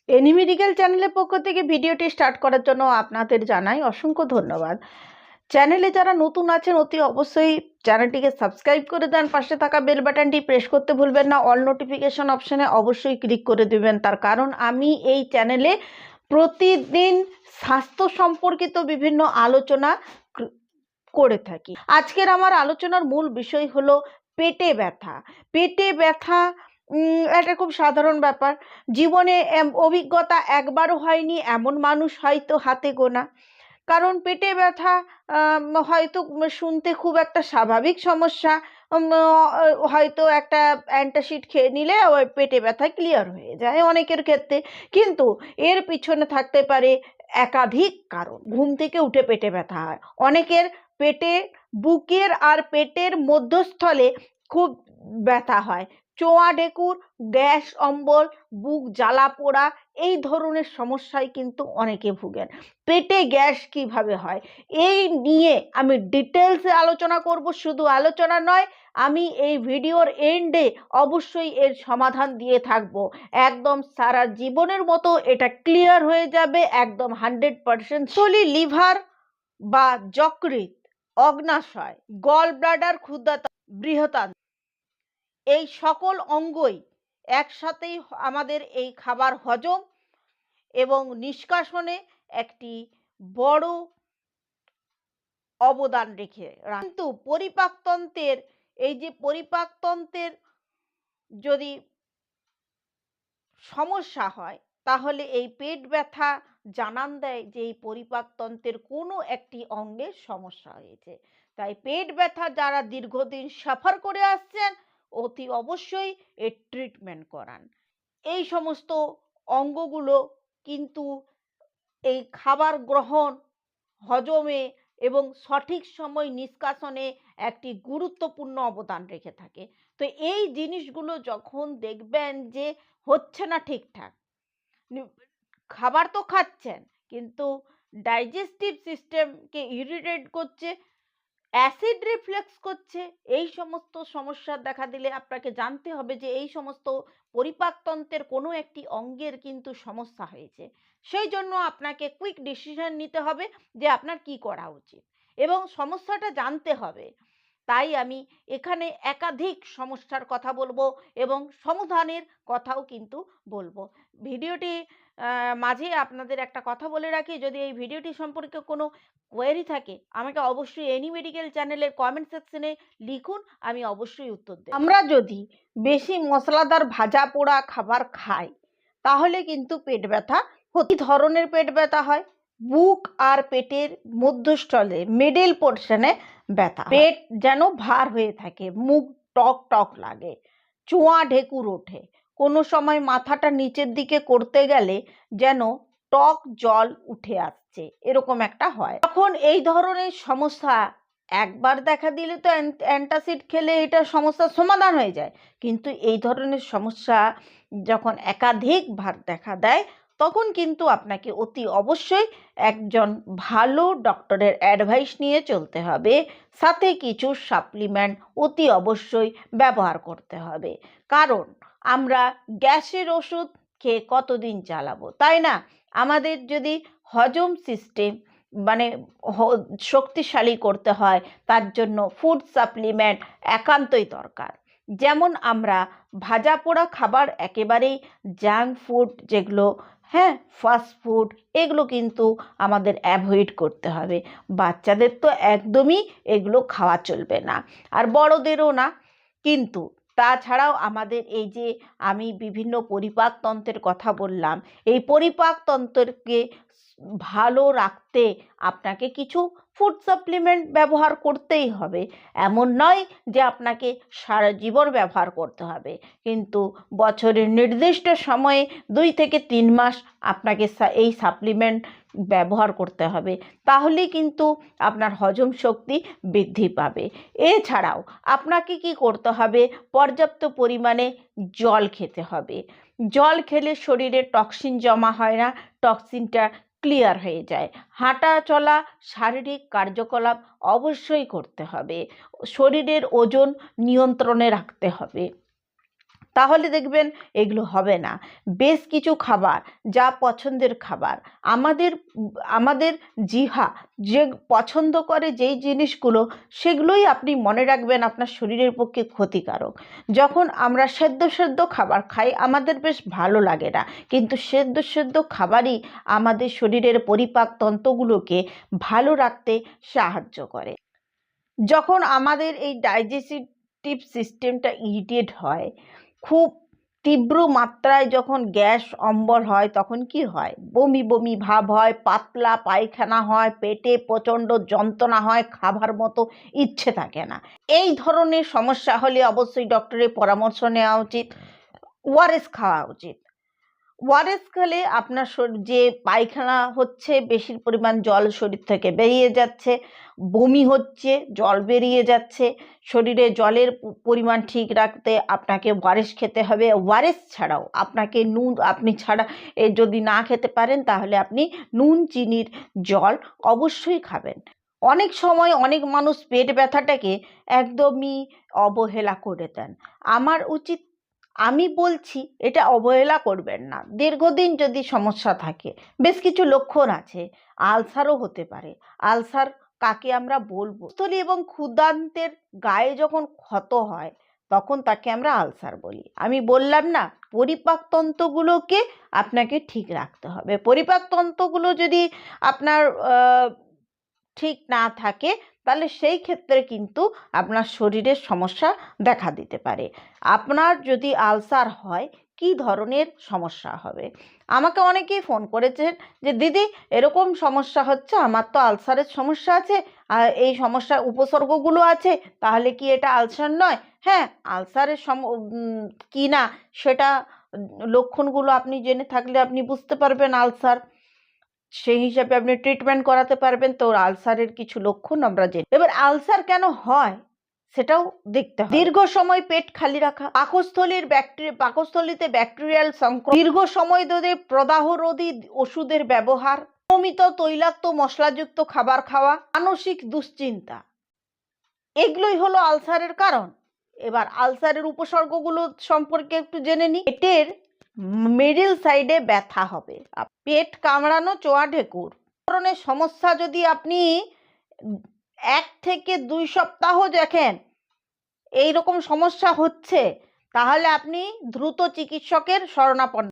Any medical চ্যানেলের পক্ষ থেকে ভিডিওটি স্টার্ট করার জন্য আপনাদের জানাই অসংখ্য ধন্যবাদ। চ্যানেলে যারা নতুন আছেন অতি অবশ্যই চ্যানেলটিকে সাবস্ক্রাইব করে দেন, পাশে থাকা বেল বাটনটি প্রেস করতে ভুলবেন না, অল নোটিফিকেশন অপশানে অবশ্যই ক্লিক করে দেবেন। তার কারণ আমি এই চ্যানেলে প্রতিদিন স্বাস্থ্য সম্পর্কিত বিভিন্ন আলোচনা করে থাকি। আজকের আমার আলোচনার মূল বিষয় হলো পেটে ব্যথা। পেটে ব্যথা এটা খুব সাধারণ ব্যাপার। জীবনে অভিজ্ঞতা একবারও হয়নি এমন মানুষ হয়তো হাতে গোনা। কারণ পেটে ব্যথা হয়তো শুনতে খুব একটা স্বাভাবিক সমস্যা। হয়তো একটা অ্যান্টাসিড খেয়ে নিলে ওই পেটে ব্যথা ক্লিয়ার হয়ে যায় অনেকের ক্ষেত্রে, কিন্তু এর পিছনে থাকতে পারে একাধিক কারণ। ঘুম থেকে উঠে পেটে ব্যথা হয় অনেকের, পেটের বুকের আর পেটের মধ্যস্থলে খুব ব্যথা হয়, চোয়া ঢেকুর, গ্যাস অম্বল, বুক জ্বালা পোড়া, এই ধরনের সমস্যায় কিন্তু অনেকে ভুগেন। পেটে গ্যাস কিভাবে হয় এই নিয়ে আমি ডিটেলসে আলোচনা করব। শুধু আলোচনা নয়, আমি এই ভিডিওর এন্ডে অবশ্যই এর সমাধান দিয়ে থাকবো। একদম সারা জীবনের মতো এটা ক্লিয়ার হয়ে যাবে, একদম 100%। সলি লিভার বা যকৃৎ, অগ্নাশয়, গল ব্লাডার, ক্ষুদ্রান্ত্র, বৃহদান্ত্র, এই সকল অঙ্গই একসাথেই আমাদের এই খাবার হজম এবং নিষ্কাশনে একটি বড় অবদান রেখে। কিন্তু পরিপাকতন্ত্রের, এই যে পরিপাকতন্ত্রের যদি সমস্যা হয় তাহলে এই পেট ব্যথা জানান দেয় যে এই পরিপাকতন্ত্রের কোনো একটি অঙ্গের সমস্যা হয়েছে। তাই পেট ব্যথা যারা দীর্ঘদিন সাফার করে আসছেন অতি অবশ্যই এর ট্রিটমেন্ট করান। এই সমস্ত অঙ্গগুলো কিন্তু এই খাবার গ্রহণ, হজমে এবং সঠিক সময় নিষ্কাশনে একটি গুরুত্বপূর্ণ অবদান রেখে থাকে। তো এই জিনিসগুলো যখন দেখবেন যে হচ্ছে না ঠিকঠাক, খাবার তো খাচ্ছেন কিন্তু ডাইজেস্টিভ সিস্টেমকে ইরিটেট করছে, অ্যাসিড রিফ্লেক্স করছে, এই সমস্ত সমস্যা দেখা দিলে আপনাকে জানতে হবে যে এই সমস্ত পরিপাকতন্ত্রের কোনো একটি অঙ্গের কিন্তু সমস্যা হয়েছে। সেই জন্য আপনাকে কুইক ডিসিশন নিতে হবে যে আপনার কি করা উচিত এবং সমস্যাটা জানতে হবে। তাই আমি এখানে একাধিক সমস্যার কথা বলবো এবং সমাধানের কথাও কিন্তু বলবো। ভিডিওটি মাঝে আপনাদের একটা কথা বলে রাখি, যদি এই ভিডিওটি সম্পর্কে কোনো কোয়েরি থাকে আমাকে অবশ্যই এনি মেডিকেল চ্যানেলের কমেন্ট সেকশনে লিখুন, আমি অবশ্যই উত্তর দেব। আমরা যদি বেশি মশলাদার ভাজা পোড়া খাবার খাই তাহলে কিন্তু পেট ব্যথা হতে ধরনের পেট ব্যথা হয়। বুক আর পেটের মধ্যস্থলে মিডল পোর্শনে ব্যথা, পেট যেন ভার হয়ে থাকে, মুখ টক টক লাগে, চোয়া ঢেকুর ওঠে, কোনো সময় মাথাটা নিচের দিকে করতে গেলে যেন টক জল উঠে আসছে, এরকম একটা হয়। তখন এই ধরনের সমস্যা একবার দেখা দিলে তো অ্যান্টাসিড খেলে এটা সমস্যার সমাধান হয়ে যায়, কিন্তু এই ধরনের সমস্যা যখন একাধিকবার দেখা দেয় তখন কিন্তু আপনাকে অতি অবশ্যই একজন ভালো ডক্টরের অ্যাডভাইস নিয়ে চলতে হবে, সাথে কিছু সাপ্লিমেন্ট অতি অবশ্যই ব্যবহার করতে হবে। কারণ আমরা গ্যাসের ওষুধ খেয়ে কতদিন চালাবো, তাই না? আমাদের যদি হজম সিস্টেম মানে শক্তিশালী করতে হয় তার জন্য ফুড সাপ্লিমেন্ট একান্তই দরকার। যেমন আমরা ভাজা পোড়া খাবার একেবারেই, জাঙ্ক ফুড যেগুলো, হ্যাঁ, ফাস্ট ফুড, এগুলো কিন্তু আমাদের অ্যাভয়েড করতে হবে। বাচ্চাদের তো একদমই এগুলো খাওয়া চলবে না, আর বড়দেরও না। কিন্তু তাছাড়াও আমাদের এই যে আমি বিভিন্ন পরিপাকতন্ত্রের কথা বললাম, এই পরিপাকতন্ত্রকে ভালো রাখতে আপনাকে কিছু ফুড সাপ্লিমেন্ট ব্যবহার করতেই হবে। এমন নয় যে আপনাকে সারা জীবন ব্যবহার করতে হবে, কিন্তু বছরের নির্দিষ্ট সময়ে 2 থেকে 3 মাস আপনাকে এই সাপ্লিমেন্ট ব্যবহার করতে হবে, তাহলেই কিন্তু আপনার হজম শক্তি বৃদ্ধি পাবে। এছাড়াও আপনাকে কি করতে হবে, পর্যাপ্ত পরিমাণে জল খেতে হবে। জল খেলে শরীরে টক্সিন জমা হয় না, টক্সিনটা ক্লিয়ার হয়ে যায়। হাঁটা চলা, শারীরিক কার্যকলাপ অবশ্যই করতে হবে। শরীরের ওজন নিয়ন্ত্রণে রাখতে হবে। তাহলে দেখবেন এগুলো হবে না। বেশ কিছু খাবার, যা পছন্দের খাবার, আমাদের আমাদের জিহ্বা যে পছন্দ করে যেই জিনিসগুলো, সেগুলোই আপনি মনে রাখবেন আপনার শরীরের পক্ষে ক্ষতিকারক। যখন আমরা সেদ্ধ সেদ্ধ খাবার খাই আমাদের বেশ ভালো লাগে না, কিন্তু সেদ্ধ সেদ্ধ খাবারই আমাদের শরীরের পরিপাক তন্ত্রগুলোকে ভালো রাখতে সাহায্য করে। যখন আমাদের এই ডাইজেস্টিভ সিস্টেমটা ইরিটেট হয়, খুব তীব্র মাত্রায় যখন গ্যাস অম্বল হয়, তখন কি হয়? বমি বমি ভাব হয়, পাতলা পায়খানা হয়, পেটে প্রচণ্ড যন্ত্রণা হয়, খাবার মতো ইচ্ছে থাকে না। এই ধরনের সমস্যা হলে অবশ্যই ডক্টরের পরামর্শ নেওয়া উচিত, ওআরএস খাওয়া উচিত। ওআরএস খেলে আপনার যে পায়খানা হচ্ছে, বেশি পরিমাণ জল শরীর থেকে বেরিয়ে যাচ্ছে, বমি হচ্ছে, জল বেরিয়ে যাচ্ছে, শরীরে জলের পরিমাণ ঠিক রাখতে আপনাকে ওআরএস খেতে হবে। ওআরএস ছাড়াও আপনাকে নুন, আপনি ছাড়া যদি না খেতে পারেন তাহলে আপনি নুন চিনির জল অবশ্যই খাবেন। অনেক সময় অনেক মানুষ পেট ব্যথাটাকে একদমই অবহেলা করে দেন। আমি বলছি এটা অবহেলা করবেন না। দীর্ঘদিন যদি সমস্যা থাকে, বেশ কিছু লক্ষণ আছে, আলসারও হতে পারে। আলসার কাকে আমরা বলবো? স্থলী এবং ক্ষুদ্রান্তের গায়ে যখন ক্ষত হয় তখন তাকে আমরা আলসার বলি। আমি বললাম না, পরিপাক তন্ত্রগুলোকে আপনাকে ঠিক রাখতে হবে। পরিপাক তন্ত্রগুলো যদি আপনার ঠিক না থাকে তাহলে সেই ক্ষেত্রে কিন্তু আপনার শরীরের সমস্যা দেখা দিতে পারে। আপনার যদি আলসার হয়, কি ধরনের সমস্যা হবে? আমাকে অনেকেই ফোন করেছেন যে দিদি এরকম সমস্যা হচ্ছে, আমার তো আলসারের সমস্যা আছে, আর এই সমস্যার উপসর্গগুলো আছে, তাহলে কি এটা আলসার নয়? হ্যাঁ, আলসারের কি না সেটা লক্ষণগুলো আপনি জেনে থাকলে আপনি বুঝতে পারবেন আলসার, সেই হিসাবে আপনি ট্রিটমেন্ট করাতে পারবেন। তো আলসারের কিছু লক্ষণ আমরা জেনে, এবার আলসার কেন হয় সেটাও দেখতে হবে। দীর্ঘ সময় পেট খালি রাখা, পাকস্থলীতে ব্যাকটেরিয়াল সংক্রমণ, দীর্ঘ সময় ধরে প্রদাহরোধী ওষুধের ব্যবহার, নিয়মিত তৈলাক্ত মশলাযুক্ত খাবার খাওয়া, মানসিক দুশ্চিন্তা, এগুলোই হলো আলসারের কারণ। এবার আলসারের উপসর্গগুলো সম্পর্কে একটু জেনে নিই। পেটের মিডল সাইডে ব্যথা হবে, পেট কামড়ানো, চোয়া ঢেকুর ধরনের সমস্যা যদি আপনি 1 থেকে 2 সপ্তাহ দেখেন এইরকম সমস্যা হচ্ছে, তাহলে আপনি দ্রুত চিকিৎসকের শরণাপন্ন